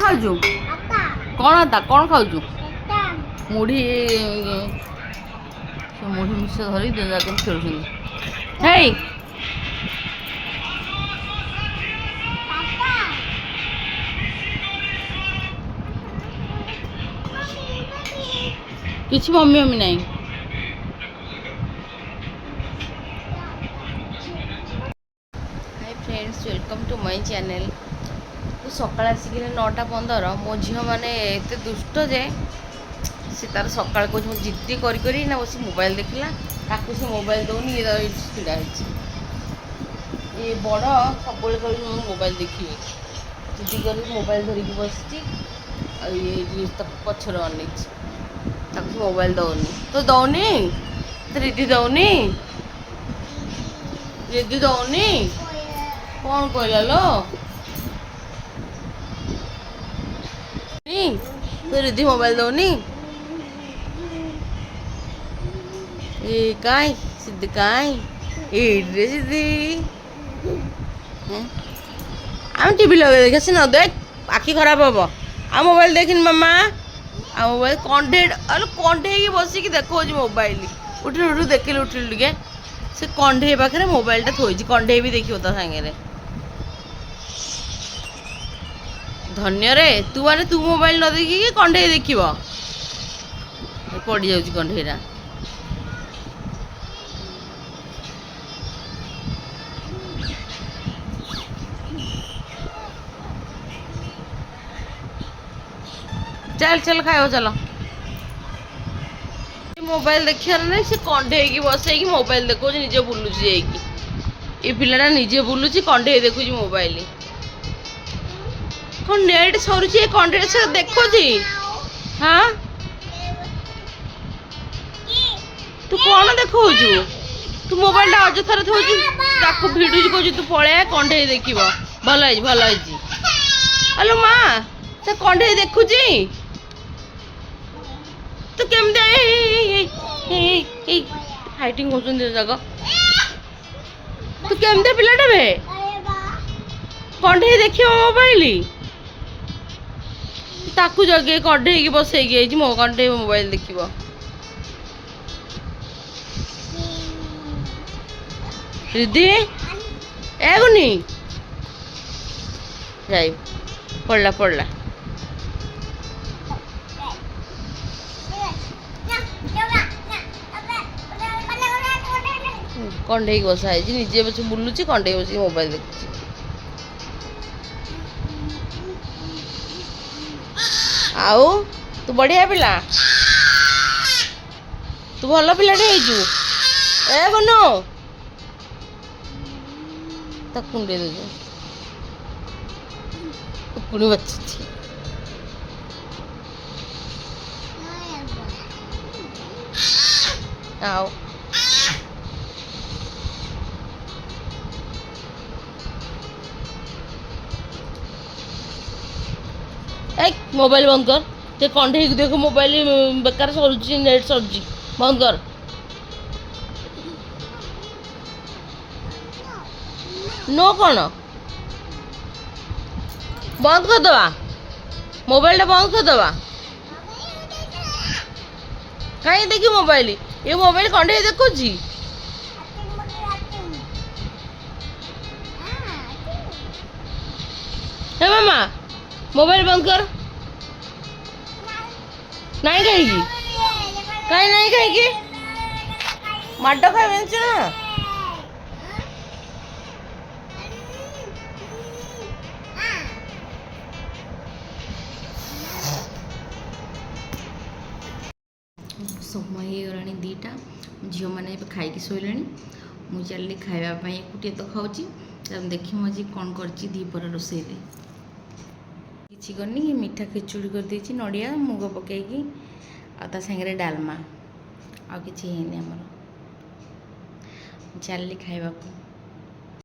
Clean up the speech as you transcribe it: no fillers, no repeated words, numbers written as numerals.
ଖାଉଛୁ? କ'ଣ ତା କ'ଣ ଖାଉଛୁ? ମୁଢ଼ି ସେ ମୁଢ଼ି ମିଶ ଧରି ଯାକ ଖେଳୁଛନ୍ତି। ହେଇ କିଛି ମମି ମମି ନାହିଁ। High friends, welcome to my channel. ମୁଁ ସକାଳେ ଆସିକିରି 9:15 ମୋ ଝିଅ ମାନେ ଏତେ ଦୁଷ୍ଟ ଯେ ସେ ତାର ସକାଳେ କହୁଛି ମୁଁ ଜିଦ୍ଦି କରି ନା ବସି ମୋବାଇଲ ଦେଖିଲା। ତାକୁ ସେ ମୋବାଇଲ ଦେଉନି, ଇଏ ଏଇଠି ଛିଡ଼ା ହେଇଛି। ଏ ବଡ଼ ସବୁବେଳେ କହୁଛି ମୁଁ ମୋବାଇଲ ଦେଖିବି, ଜିଦ୍ଦି କରି ମୋବାଇଲ ଧରିକି ବସିଛି। ଆଉ ଇଏ ତାକୁ ପଛରେ ଅନେଇଛି, ତାକୁ ସେ ମୋବାଇଲ ଦେଉନି। ତ ଦେଉନି ରିଦି ଦେଉନି, ରିଦି ଦେଉନି। କ'ଣ କହିଲା ଲୋ? तो रिद्धि मोबाइल दौनी ए काई सिद्धि काई रे सिद्धि आम टीवी लगे देखे सी न देख आखि खराब हम आ मोबाइल देखनी मामा आ मोबाइल कंढे कंढे बसिक देखो मोबाइल उठ उठ देखिल उठिल टे से कंढे पाखे मोबाइलटा थोड़ी कंढे भी देखो ता सागे धन्य रे तू माने तू मोबाइल न देखिकी कंढे देख पड़ जाऊँ कंढेरा। चल चल खाओ चलो। मोबाइल देखियार नहीं से कंढे बसई मोबाइल देखो निजे बुलूची जाइकी। ये पिलाटा निजे बुलूची कंढे देखुची मोबाइल। कौन नेट सरुची कंढे से देखुची? हाँ तू कौन देखुचु? तू मोबाइल टा अजथार थोचु ताकू भिडुची कहू तू पळे कंढे देखिब भल है भल है। हेलो माँ से कंढे देखुची तो केमते फाइटिंग होचुन जगह तू केमते पिलाटा बे कंढे देखिब मोबाइल ताकू जगे कंढे बसई मो कंढे मोबाइल देखिब। रिद्धि एगुनी जाई पड़ला पड़ला कंढे बसा है निजे बस बुलूची कंढे बस मोबाइल देखुची। आउ तू बढ़िया पिला तू भल पिलाटे हेजु ए गुनु तक कुंडे दे पुणी बच्ची आओ मोबाइल बंद कर ते कंढे देखो मोबाइल बेकार सरुची नेट सरुची बंद कर। नो कौन बंद कर दवा मोबाइल बंद कर दवा कहीं देखी मोबाइल ये मोबाइल कंढे देखुची। हे मामा मोबाइल बंद कर नहीं कहीं कहीं नहीं कहीं माड खाए ना समय होगा 2टा झील मैंने खाई शोले मुझे चल खावाई एकुटिया तो खाऊँ देखी मुझे कौन कर दीपर रोसे किसी करनी मीठा खिचुड़ी कर देती नड़िया मुग पकईकी आ सागे डालमा आ कि आमर चल खावा।